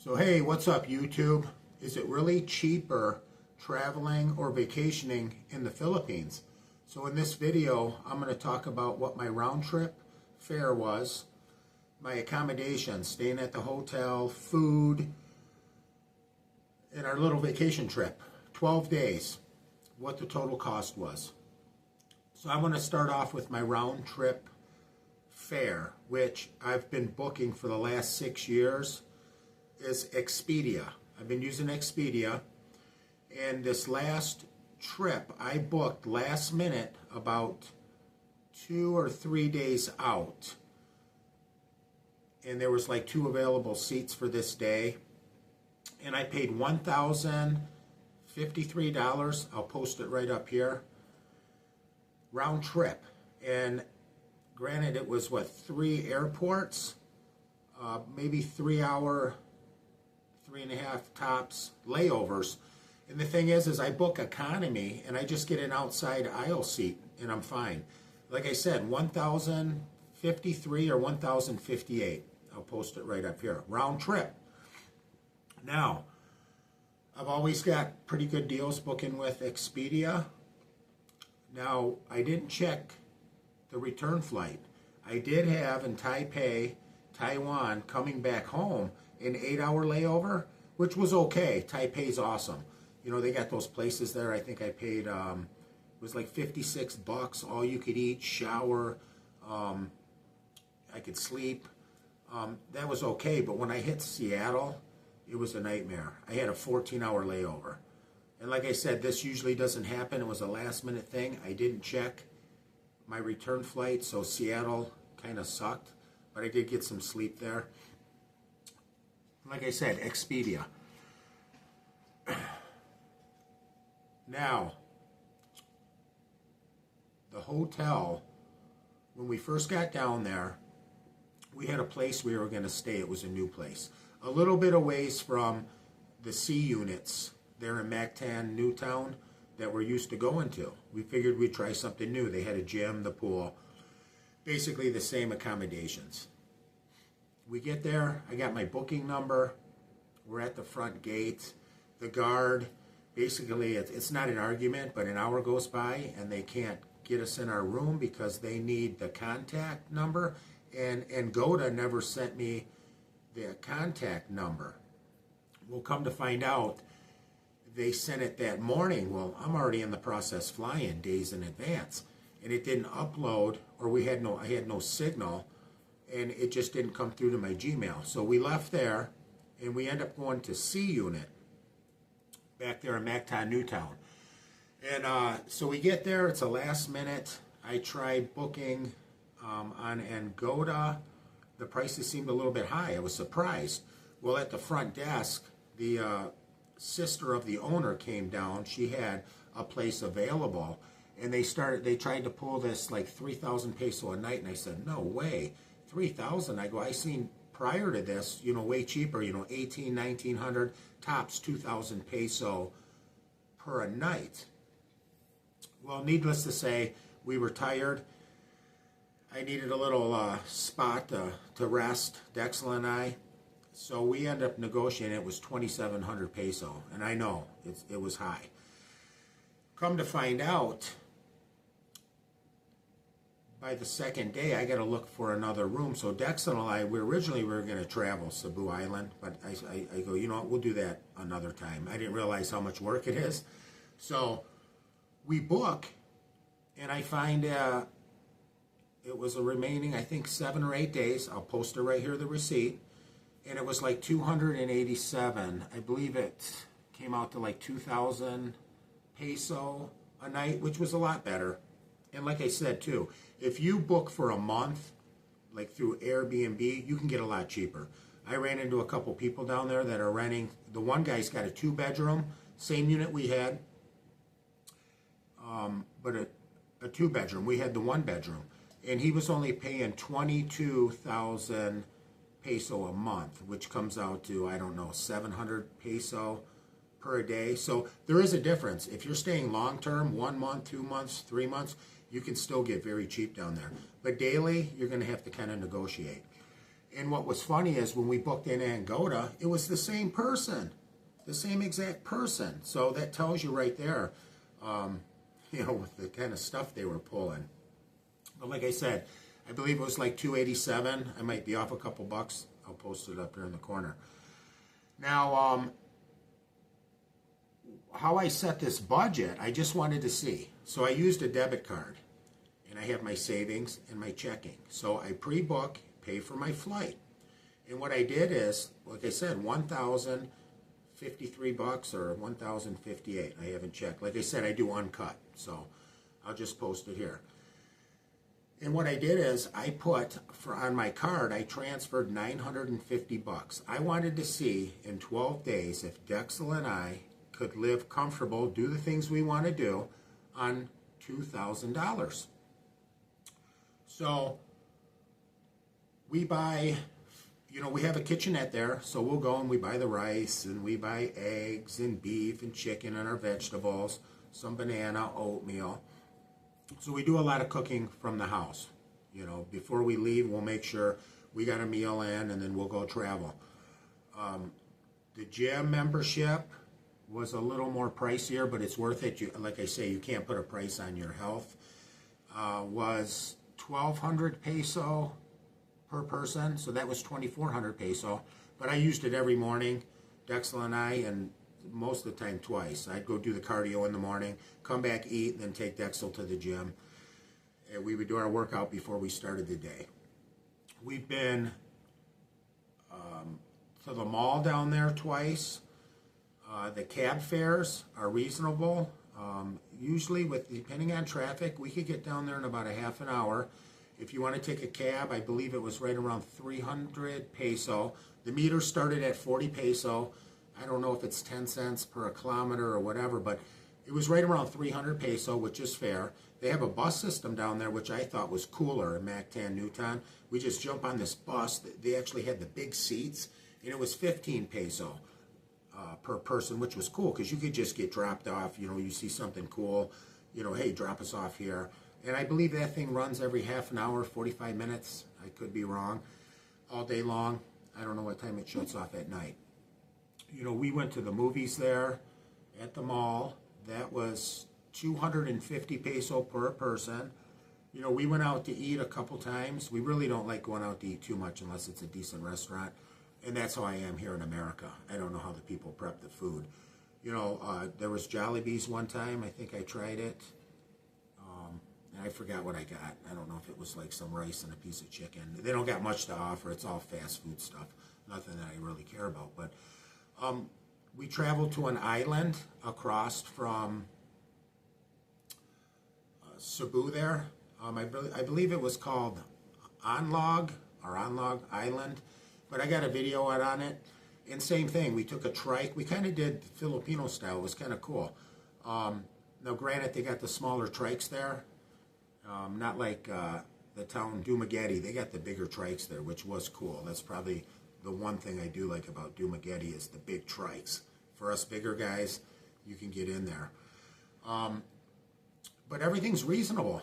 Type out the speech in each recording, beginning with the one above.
So hey, what's up YouTube? Is it really cheaper traveling or vacationing in the Philippines? So in this video, I'm going to talk about what my round trip fare was, my accommodation, staying at the hotel, food, and our little vacation trip, 12 days, what the total cost was. So I'm going to start off with my round trip fare, which I've been booking for the last 6 years. Is Expedia. I've been using Expedia, and this last trip I booked last minute about 2 or 3 days out, and there was like 2 available seats for this day, and I paid $1,053. I'll post it right up here, round trip. And granted, it was what, 3 airports, maybe 3-hour, 3.5 tops layovers. And the thing is I book economy and I just get an outside aisle seat and I'm fine. Like I said, 1,053 or 1,058. I'll post it right up here. Round trip. Now, I've always got pretty good deals booking with Expedia. Now, I didn't check the return flight. I did have in Taipei, Taiwan, coming back home, an 8-hour layover, which was okay. Taipei's awesome. You know, they got those places there. I think I paid, it was like $56, all you could eat, shower, I could sleep. That was okay, but when I hit Seattle, it was a nightmare. I had a 14-hour layover. And like I said, this usually doesn't happen. It was a last-minute thing. I didn't check my return flight, so Seattle kind of sucked, but I did get some sleep there. Like I said, Expedia. Now, the hotel, when we first got down there, we had a place we were going to stay. It was a new place. A little bit of ways from the C units there in Mactan, Newtown, that we're used to going to. We figured we'd try something new. They had a gym, the pool, basically the same accommodations. We get there, I got my booking number, we're at the front gate, the guard, basically it's not an argument, but an hour goes by and they can't get us in our room because they need the contact number, and Goda never sent me the contact number. We'll come to find out, they sent it that morning. Well, I'm already in the process flying days in advance, and it didn't upload, or I had no signal, and it just didn't come through to my Gmail. So we left there, and we end up going to C Unit, back there in Mactan, Newtown. And so we get there, it's a last minute. I tried booking on Angoda. The prices seemed a little bit high. I was surprised. Well, at the front desk, the sister of the owner came down. She had a place available, and they tried to pull this like 3,000 peso a night, and I said, no way. 3,000. I go, I seen prior to this, you know, way cheaper, you know, 1,800, 1,900, tops 2,000 peso per a night. Well, needless to say, we were tired. I needed a little spot to rest, Dexel and I. So we ended up negotiating. It was 2,700 peso, and I know it was high. Come to find out, by the second day, I got to look for another room. So Dexel and I, we were going to travel Cebu Island, but I go, you know what, we'll do that another time. I didn't realize how much work it is. So we book, and I find it was a remaining, I think, 7 or 8 days. I'll post it right here, the receipt. And it was like 287. I believe it came out to like 2,000 peso a night, which was a lot better. And like I said, too, if you book for a month, like through Airbnb, you can get a lot cheaper. I ran into a couple people down there that are renting. The one guy's got a 2-bedroom, same unit we had, but a 2-bedroom. We had the 1-bedroom. And he was only paying 22,000 peso a month, which comes out to, I don't know, 700 peso per day. So there is a difference. If you're staying long term, 1 month, 2 months, 3 months, you can still get very cheap down there. But daily, you're going to have to kind of negotiate. And what was funny is when we booked in Angola, it was the same person, the same exact person. So that tells you right there, with the kind of stuff they were pulling. But like I said, I believe it was like $287. I might be off a couple bucks. I'll post it up here in the corner. Now, how I set this budget, I just wanted to see. So I used a debit card, and I have my savings and my checking. So I pre-book, pay for my flight. And what I did is, like I said, $1,053 or $1,058. I haven't checked. Like I said, I do uncut, so I'll just post it here. And what I did is I put on my card, I transferred $950. I wanted to see in 12 days if Dexel and I could live comfortable, do the things we want to do on $2,000. So we buy, we have a kitchenette there, so we'll go and we buy the rice and we buy eggs and beef and chicken and our vegetables, some banana, oatmeal. So we do a lot of cooking from the house. Before we leave, we'll make sure we got a meal in, and then we'll go travel. The gym membership was a little more pricier, but it's worth it. Like I say, you can't put a price on your health. Was 1,200 peso per person, so that was 2,400 peso. But I used it every morning, Dexel and I, and most of the time twice. I'd go do the cardio in the morning, come back, eat, and then take Dexel to the gym. And we would do our workout before we started the day. We've been to the mall down there twice. The cab fares are reasonable. Usually, depending on traffic, we could get down there in about a half an hour. If you want to take a cab, I believe it was right around 300 peso. The meter started at 40 peso. I don't know if it's 10 cents per kilometer or whatever, but it was right around 300 peso, which is fair. They have a bus system down there, which I thought was cooler in Mactan, Newtown. We just jump on this bus. They actually had the big seats, and it was 15 peso per person, which was cool because you could just get dropped off. You see something cool, hey, drop us off here. And I believe that thing runs every half an hour, 45 minutes. I could be wrong. All day long. I don't know what time it shuts off at night. We went to the movies there at the mall. That was 250 peso per person. We went out to eat a couple times. We really don't like going out to eat too much unless it's a decent restaurant. And that's how I am here in America. I don't know how the people prep the food. There was Jollibee's one time. I think I tried it. And I forgot what I got. I don't know if it was like some rice and a piece of chicken. They don't got much to offer. It's all fast food stuff. Nothing that I really care about. But we traveled to an island across from Cebu there. I believe it was called Onlog Island. But I got a video out on it. And same thing. We took a trike. We kind of did Filipino style. It was kind of cool. Now, granted, they got the smaller trikes there. Not like the town Dumaguete. They got the bigger trikes there, which was cool. That's probably the one thing I do like about Dumaguete is the big trikes. For us bigger guys, you can get in there. But everything's reasonable.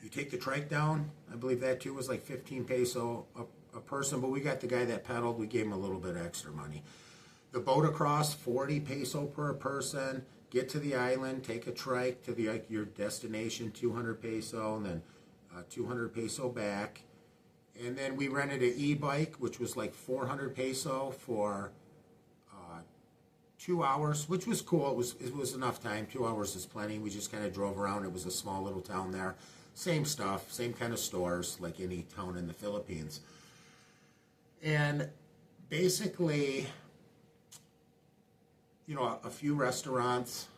You take the trike down. I believe that too was like 15 peso a person, but we got the guy that pedaled. We gave him a little bit of extra money. The boat across, 40 peso per person. Get to the island, take a trike to your destination, 200 peso, and then 200 peso back. And then we rented an e-bike, which was like 400 peso for 2 hours, which was cool. It was enough time. 2 hours is plenty. We just kind of drove around. It was a small little town there. Same stuff, same kind of stores like any town in the Philippines. And basically, a few restaurants,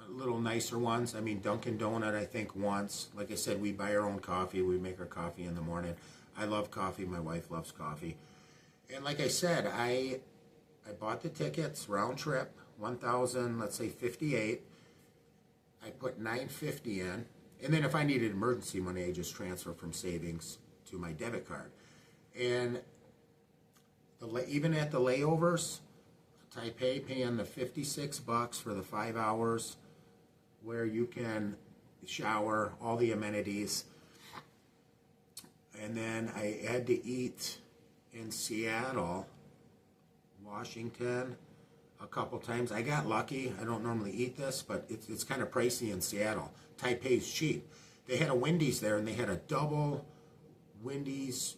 little nicer ones. I mean, Dunkin' Donut, I think once. Like I said, we buy our own coffee. We make our coffee in the morning. I love coffee. My wife loves coffee. And like I said, I bought the tickets, round trip, 1,000, let's say 58. I put 950 in. And then if I needed emergency money, I just transfer from savings to my debit card. And even at the layovers, Taipei paying the $56 for the 5 hours where you can shower, all the amenities. And then I had to eat in Seattle, Washington, a couple times. I got lucky. I don't normally eat this, but it's kind of pricey in Seattle. Taipei's cheap. They had a Wendy's there, and they had a double Wendy's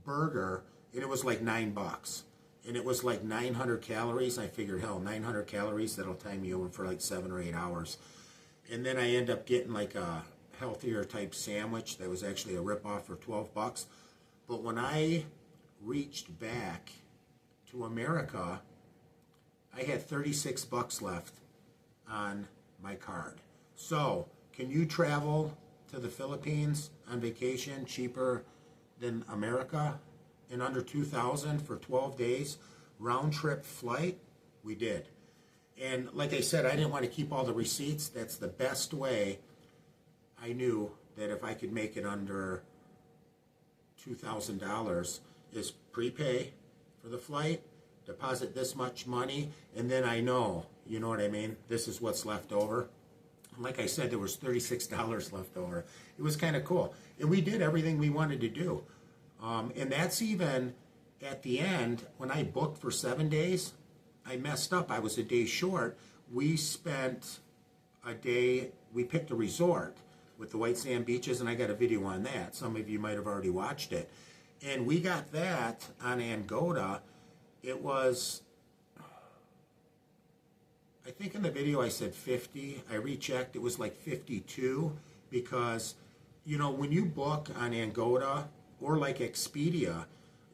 burger, and it was like $9. And it was like 900 calories. I figured, hell, 900 calories, that'll time me over for like 7 or 8 hours. And then I end up getting like a healthier type sandwich that was actually a ripoff for $12. But when I reached back to America, I had $36 left on my card. So, can you travel to the Philippines on vacation cheaper than America in under $2,000 for 12 days? Round trip flight? We did. And like I said, I didn't want to keep all the receipts. That's the best way. I knew that if I could make it under $2,000 is prepay for the flight, deposit this much money, and then I know, you know what I mean? This is what's left over. Like I said, there was $36 left over. It was kind of cool. And we did everything we wanted to do. And that's even at the end, when I booked for 7 days, I messed up. I was a day short. We spent a day, we picked a resort with the white sand beaches, and I got a video on that. Some of you might have already watched it. And we got that on Angoda. It was, I think in the video I said 50. I rechecked, it was like 52, because, you know, when you book on Angoda or like Expedia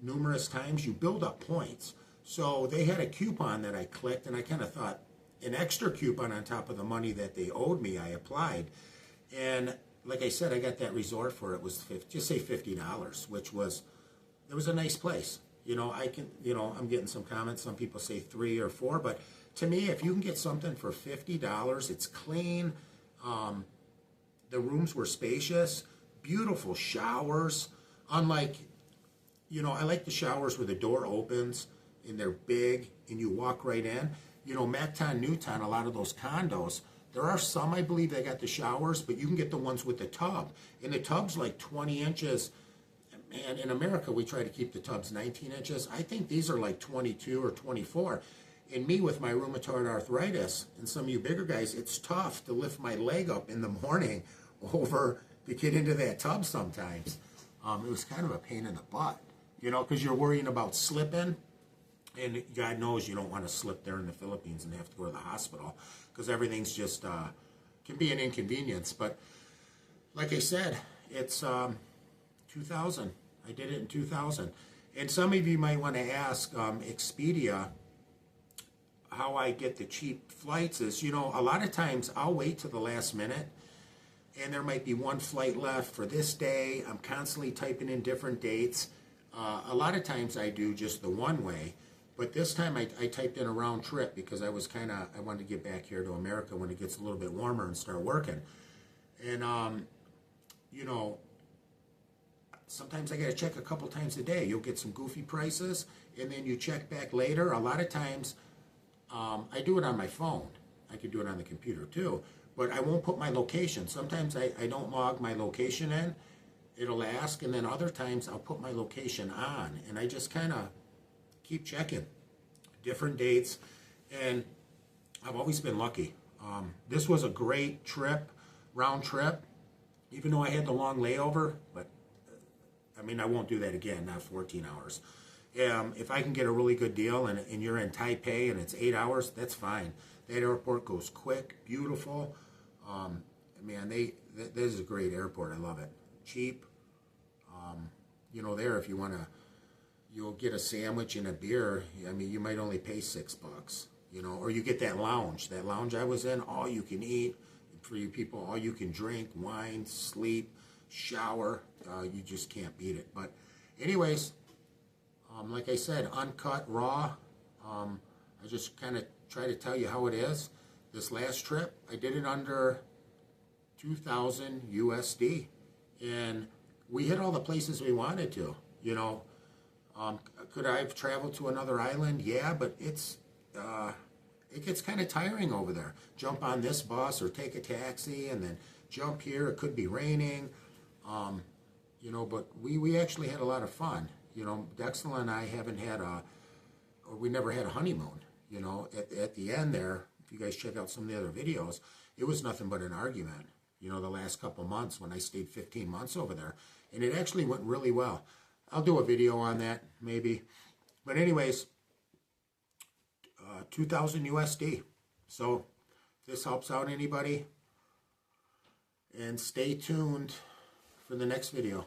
numerous times, you build up points. So they had a coupon that I clicked, and I kind of thought, an extra coupon on top of the money that they owed me, I applied. And like I said, I got that resort for it was just say $50, which was, it was a nice place. You know, I'm getting some comments. Some people say 3 or 4, but to me, if you can get something for $50, it's clean. The rooms were spacious, beautiful showers. Unlike, you know, I like the showers where the door opens and they're big and you walk right in. You know, Mactan, Newtown, a lot of those condos, there are some, I believe, that got the showers, but you can get the ones with the tub. And the tub's like 20 inches. And in America, we try to keep the tubs 19 inches. I think these are like 22 or 24. And me with my rheumatoid arthritis, and some of you bigger guys, it's tough to lift my leg up in the morning over to get into that tub sometimes. It was kind of a pain in the butt, you know, because you're worrying about slipping. And God knows you don't want to slip there in the Philippines and have to go to the hospital, because everything's just, can be an inconvenience. But like I said, it's 2000. I did it in 2000. And some of you might want to ask Expedia how I get the cheap flights is, you know, a lot of times I'll wait to the last minute, and there might be one flight left for this day. I'm constantly typing in different dates. A lot of times I do just the one way. But this time I typed in a round trip because I wanted to get back here to America when it gets a little bit warmer and start working. And, you know, sometimes I got to check a couple times a day. You'll get some goofy prices, and then you check back later. A lot of times I do it on my phone. I could do it on the computer too, but I won't put my location. Sometimes I don't log my location in. It'll ask, and then other times I'll put my location on, and I just kind of keep checking different dates, and I've always been lucky. This was a great trip, round trip, even though I had the long layover, but I mean, I won't do that again, not 14 hours. If I can get a really good deal and you're in Taipei and it's 8 hours, that's fine. That airport goes quick, beautiful. Man, this is a great airport. I love it. Cheap. You know, there, if you want to, you'll get a sandwich and a beer. I mean, you might only pay $6, you know, or you get that lounge. That lounge I was in, all you can eat. For you people, all you can drink, wine, sleep, shower. You just can't beat it. But anyways, like I said, uncut, raw. I just kind of try to tell you how it is. This last trip, I did it under 2,000 USD. And we hit all the places we wanted to, you know. Could I have traveled to another island? Yeah, but it gets kind of tiring over there. Jump on this bus or take a taxi and then jump here. It could be raining. you know, but we actually had a lot of fun. You know, Dexel and I we never had a honeymoon. You know, at the end there, if you guys check out some of the other videos, it was nothing but an argument. You know, the last couple months when I stayed 15 months over there. And it actually went really well. I'll do a video on that, maybe. But anyways, 2,000 USD. So, if this helps out anybody, and stay tuned for the next video.